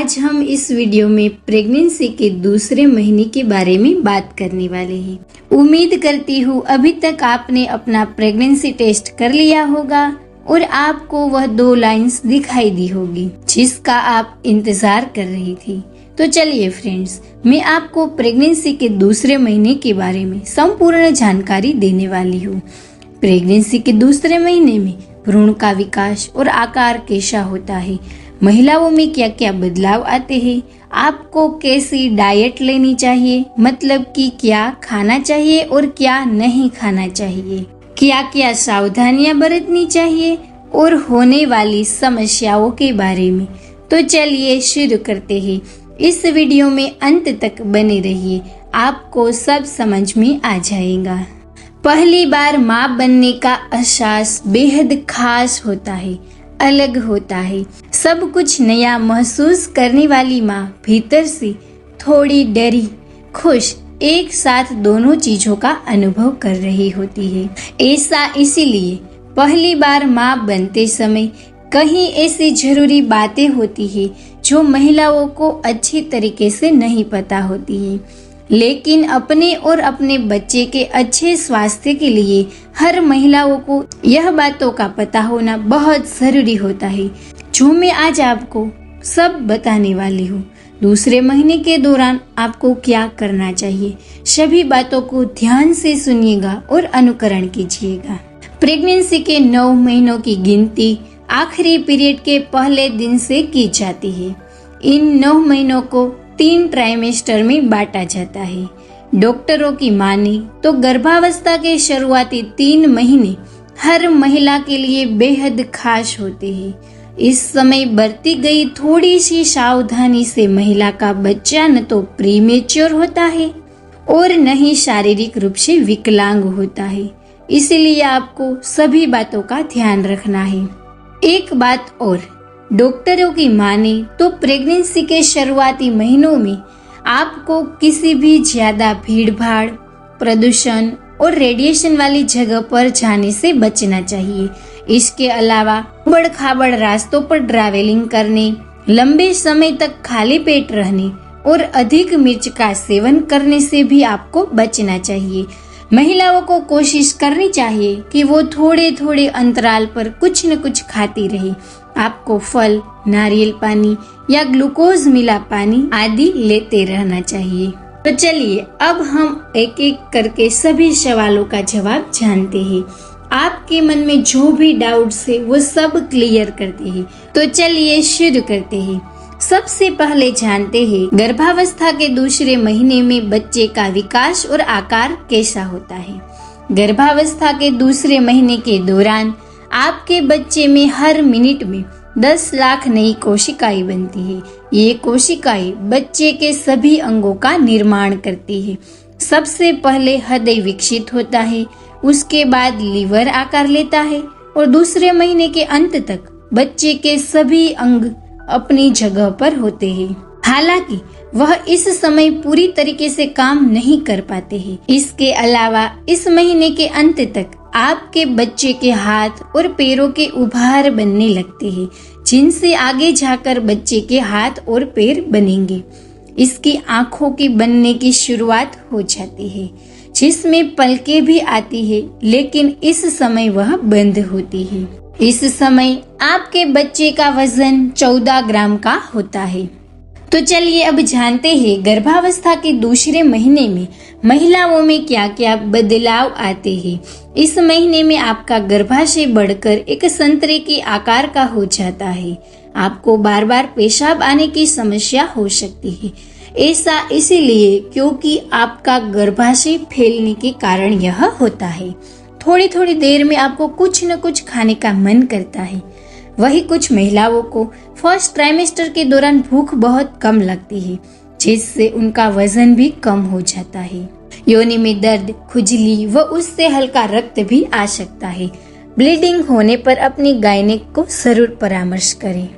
आज हम इस वीडियो में प्रेगनेंसी के दूसरे महीने के बारे में बात करने वाले हैं। उम्मीद करती हूँ अभी तक आपने अपना प्रेगनेंसी टेस्ट कर लिया होगा और आपको वह 2 लाइंस दिखाई दी होगी जिसका आप इंतजार कर रही थी। तो चलिए फ्रेंड्स, मैं आपको प्रेगनेंसी के दूसरे महीने के बारे में संपूर्ण जानकारी देने वाली हूँ। प्रेगनेंसी के दूसरे महीने में भ्रूण का विकास और आकार कैसा होता है, महिलाओं में क्या क्या बदलाव आते हैं, आपको कैसी डाइट लेनी चाहिए, मतलब कि क्या खाना चाहिए और क्या नहीं खाना चाहिए, क्या क्या सावधानियां बरतनी चाहिए और होने वाली समस्याओं के बारे में। तो चलिए शुरू करते हैं। इस वीडियो में अंत तक बने रहिए, आपको सब समझ में आ जाएगा। पहली बार माँ बनने का एहसास बेहद खास होता है, अलग होता है। सब कुछ नया महसूस करने वाली माँ भीतर से थोड़ी डरी, खुश, एक साथ दोनों चीजों का अनुभव कर रही होती है। ऐसा इसीलिए पहली बार माँ बनते समय कहीं ऐसी जरूरी बातें होती है जो महिलाओं को अच्छी तरीके से नहीं पता होती है, लेकिन अपने और अपने बच्चे के अच्छे स्वास्थ्य के लिए हर महिलाओं को यह बातों का पता होना बहुत जरूरी होता है, जो मैं आज आपको सब बताने वाली हूँ। दूसरे महीने के दौरान आपको क्या करना चाहिए, सभी बातों को ध्यान से सुनिएगा और अनुकरण कीजिएगा। प्रेगनेंसी के 9 महीनों की गिनती आखिरी पीरियड के पहले दिन से की जाती है। इन 9 महीनों को 3 ट्राइमेस्टर में बांटा जाता है। डॉक्टरों की माने तो गर्भावस्था के शुरुआती 3 महीने हर महिला के लिए बेहद खास होते हैं। इस समय बरती गई थोड़ी सी सावधानी से महिला का बच्चा न तो प्रीमेच्योर होता है और न ही शारीरिक रूप से विकलांग होता है। इसीलिए आपको सभी बातों का ध्यान रखना है। एक बात और, डॉक्टरों की माने तो प्रेगनेंसी के शुरुआती महीनों में आपको किसी भी ज्यादा भीड़-भाड़, प्रदूषण और रेडिएशन वाली जगह पर जाने से बचना चाहिए। इसके अलावा उबड़-खाबड़ रास्तों पर ट्रैवलिंग करने, लंबे समय तक खाली पेट रहने और अधिक मिर्च का सेवन करने से भी आपको बचना चाहिए। महिलाओं को कोशिश करनी चाहिए कि वो थोड़े थोड़े अंतराल पर कुछ न कुछ खाती रहे। आपको फल, नारियल पानी या ग्लूकोज मिला पानी आदि लेते रहना चाहिए। तो चलिए अब हम एक एक करके सभी सवालों का जवाब जानते हैं। आपके मन में जो भी डाउट्स है वो सब क्लियर करते हैं। तो चलिए शुरू करते हैं। सबसे पहले जानते हैं गर्भावस्था के दूसरे महीने में बच्चे का विकास और आकार कैसा होता है। गर्भावस्था के दूसरे महीने के दौरान आपके बच्चे में हर मिनट में 10 लाख नई कोशिकाएं बनती है। ये कोशिकाएं बच्चे के सभी अंगों का निर्माण करती है। सबसे पहले हृदय विकसित होता है, उसके बाद लीवर आकार लेता है और दूसरे महीने के अंत तक बच्चे के सभी अंग अपनी जगह पर होते हैं। हालांकि वह इस समय पूरी तरीके से काम नहीं कर पाते हैं। इसके अलावा इस महीने के अंत तक आपके बच्चे के हाथ और पैरों के उभार बनने लगते हैं, जिनसे आगे जाकर बच्चे के हाथ और पैर बनेंगे। इसकी आंखों की बनने की शुरुआत हो जाती है, जिसमें पलकें भी आती है, लेकिन इस समय वह बंद होती है। इस समय आपके बच्चे का वजन 14 ग्राम का होता है। तो चलिए अब जानते हैं गर्भावस्था के दूसरे महीने में महिलाओं में क्या क्या बदलाव आते हैं। इस महीने में आपका गर्भाशय बढ़कर एक संतरे के आकार का हो जाता है। आपको बार बार पेशाब आने की समस्या हो सकती है। ऐसा इसीलिए क्योंकि आपका गर्भाशय फैलने के कारण यह होता है। थोड़ी थोड़ी देर में आपको कुछ न कुछ खाने का मन करता है। वही कुछ महिलाओं को फर्स्ट ट्राइमेस्टर के दौरान भूख बहुत कम लगती है, जिससे उनका वजन भी कम हो जाता है। योनि में दर्द, खुजली व उससे हल्का रक्त भी आ सकता है। ब्लीडिंग होने पर अपनी गायनेक को जरूर परामर्श करें।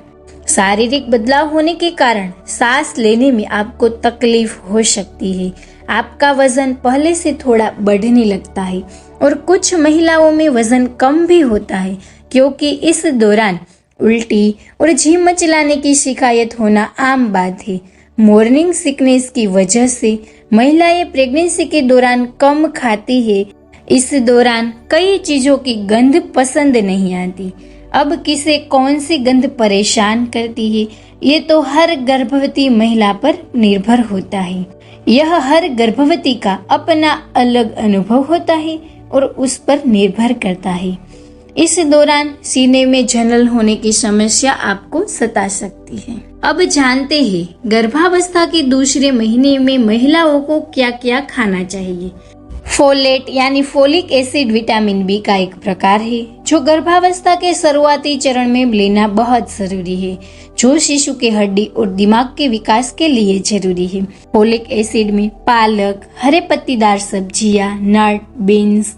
शारीरिक बदलाव होने के कारण सांस लेने में आपको तकलीफ हो सकती है। आपका वजन पहले से थोड़ा बढ़ने लगता है और कुछ महिलाओं में वजन कम भी होता है, क्योंकि इस दौरान उल्टी और जी मचलाने की शिकायत होना आम बात है। मॉर्निंग सिकनेस की वजह से महिलाएं प्रेगनेंसी के दौरान कम खाती है। इस दौरान कई चीजों की गंध पसंद नहीं आती। अब किसे कौन सी गंध परेशान करती है, ये तो हर गर्भवती महिला पर निर्भर होता है। यह हर गर्भवती का अपना अलग अनुभव होता है और उस पर निर्भर करता है। इस दौरान सीने में जलन होने की समस्या आपको सता सकती है। अब जानते हैं गर्भावस्था के दूसरे महीने में महिलाओं को क्या क्या खाना चाहिए। फोलेट यानी फोलिक एसिड विटामिन बी का एक प्रकार है जो गर्भावस्था के शुरुआती चरण में लेना बहुत जरूरी है, जो शिशु के हड्डी और दिमाग के विकास के लिए जरूरी है। फोलिक एसिड में पालक, हरे पत्तीदार सब्जियां, नट, बीन्स,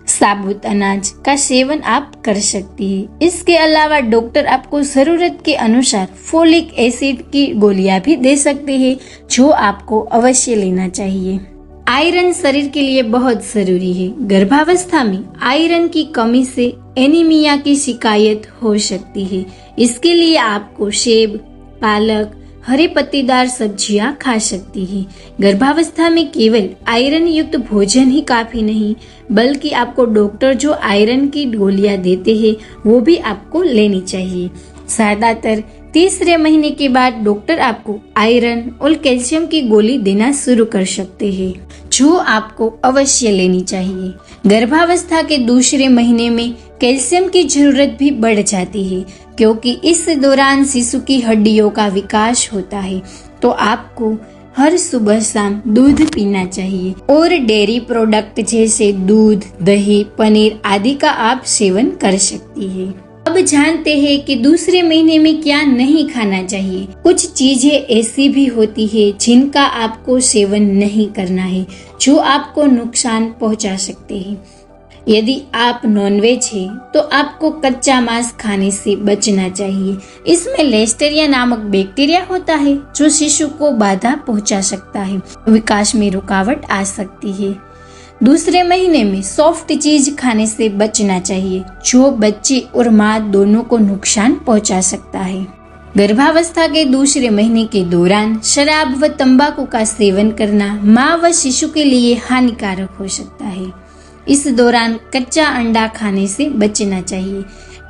साबुत अनाज का सेवन आप कर सकती है। इसके अलावा डॉक्टर आपको जरूरत के अनुसार फोलिक एसिड की गोलियां भी दे सकते हैं, जो आपको अवश्य लेना चाहिए। आयरन शरीर के लिए बहुत जरूरी है। गर्भावस्था में आयरन की कमी से एनीमिया की शिकायत हो सकती है। इसके लिए आपको सेब, पालक, हरे पत्तीदार सब्जियां खा सकती है। गर्भावस्था में केवल आयरन युक्त भोजन ही काफी नहीं, बल्कि आपको डॉक्टर जो आयरन की गोलियां देते हैं वो भी आपको लेनी चाहिए। ज्यादातर तीसरे महीने के बाद डॉक्टर आपको आयरन और कैल्शियम की गोली देना शुरू कर सकते हैं, जो आपको अवश्य लेनी चाहिए। गर्भावस्था के दूसरे महीने में कैल्शियम की जरूरत भी बढ़ जाती है, क्योंकि इस दौरान शिशु की हड्डियों का विकास होता है। तो आपको हर सुबह शाम दूध पीना चाहिए और डेयरी प्रोडक्ट जैसे दूध, दही, पनीर आदि का आप सेवन कर सकती है। अब जानते हैं कि दूसरे महीने में क्या नहीं खाना चाहिए। कुछ चीजें ऐसी भी होती है जिनका आपको सेवन नहीं करना है, जो आपको नुकसान पहुंचा सकते हैं। यदि आप नॉनवेज है तो आपको कच्चा मांस खाने से बचना चाहिए। इसमें लिस्टेरिया नामक बैक्टीरिया होता है जो शिशु को बाधा पहुंचा सकता है, विकास में रुकावट आ सकती है। दूसरे महीने में सॉफ्ट चीज खाने से बचना चाहिए, जो बच्चे और माँ दोनों को नुकसान पहुंचा सकता है। गर्भावस्था के दूसरे महीने के दौरान शराब व तंबाकू का सेवन करना माँ व शिशु के लिए हानिकारक हो सकता है। इस दौरान कच्चा अंडा खाने से बचना चाहिए।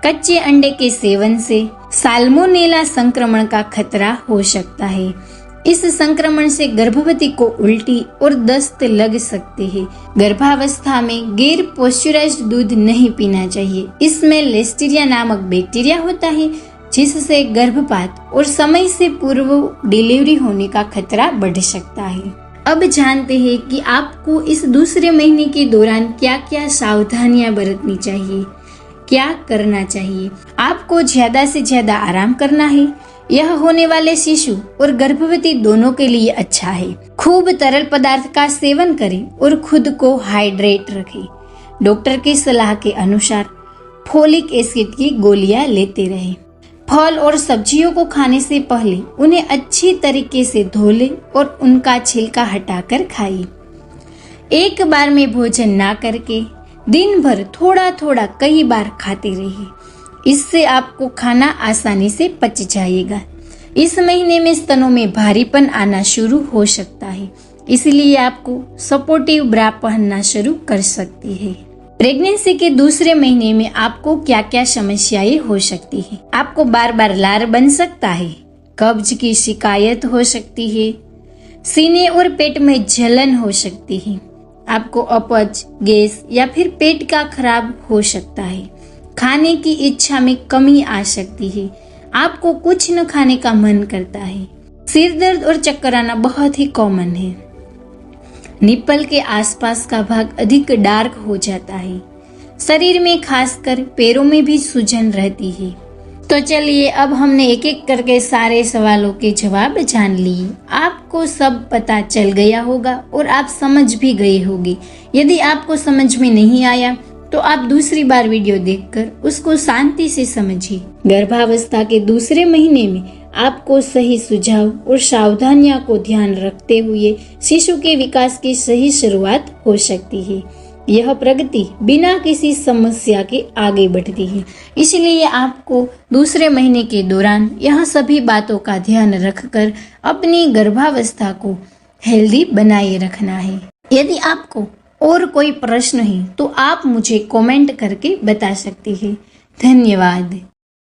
कच्चे अंडे के सेवन से साल्मोनेला संक्रमण का खतरा हो सकता है। इस संक्रमण से गर्भवती को उल्टी और दस्त लग सकते हैं। गर्भावस्था में गैर पॉस्चराइज्ड दूध नहीं पीना चाहिए। इसमें लिस्टेरिया नामक बैक्टीरिया होता है, जिससे गर्भपात और समय से पूर्व डिलीवरी होने का खतरा बढ़ सकता है। अब जानते हैं कि आपको इस दूसरे महीने के दौरान क्या क्या सावधानियां बरतनी चाहिए, क्या करना चाहिए। आपको ज्यादा से ज्यादा आराम करना है। यह होने वाले शिशु और गर्भवती दोनों के लिए अच्छा है। खूब तरल पदार्थ का सेवन करें और खुद को हाइड्रेट रखें। डॉक्टर की सलाह के अनुसार फोलिक एसिड की गोलियां लेते रहें। फल और सब्जियों को खाने से पहले उन्हें अच्छी तरीके से धो लें और उनका छिलका हटाकर खाइए। एक बार में भोजन ना करके दिन भर थोड़ा थोड़ा कई बार खाते रहिए। इससे आपको खाना आसानी से पच जाएगा। इस महीने में स्तनों में भारीपन आना शुरू हो सकता है, इसलिए आपको सपोर्टिव ब्रा पहनना शुरू कर सकती है। प्रेगनेंसी के दूसरे महीने में आपको क्या क्या समस्याएं हो सकती है। आपको बार बार लार बन सकता है, कब्ज की शिकायत हो सकती है, सीने और पेट में जलन हो सकती है, आपको अपच, गैस या फिर पेट का खराब हो सकता है, खाने की इच्छा में कमी आ सकती है, आपको कुछ न खाने का मन करता है, सिर दर्द और चक्कर आना बहुत ही कॉमन है, निप्पल के आसपास का भाग अधिक डार्क हो जाता है, शरीर में खासकर पैरों में भी सूजन रहती है। तो चलिए अब हमने एक एक करके सारे सवालों के जवाब जान लिए। आपको सब पता चल गया होगा और आप समझ भी गए होंगे। यदि आपको समझ में नहीं आया तो आप दूसरी बार वीडियो देखकर उसको शांति से समझिए। गर्भावस्था के दूसरे महीने में आपको सही सुझाव और सावधानियों को ध्यान रखते हुए शिशु के विकास की सही शुरुआत हो सकती है। यह प्रगति बिना किसी समस्या के आगे बढ़ती है। इसलिए आपको दूसरे महीने के दौरान यह सभी बातों का ध्यान रखकर अपनी गर्भावस्था को हेल्दी बनाए रखना है। यदि आपको और कोई प्रश्न है तो आप मुझे कमेंट करके बता सकते हैं। धन्यवाद।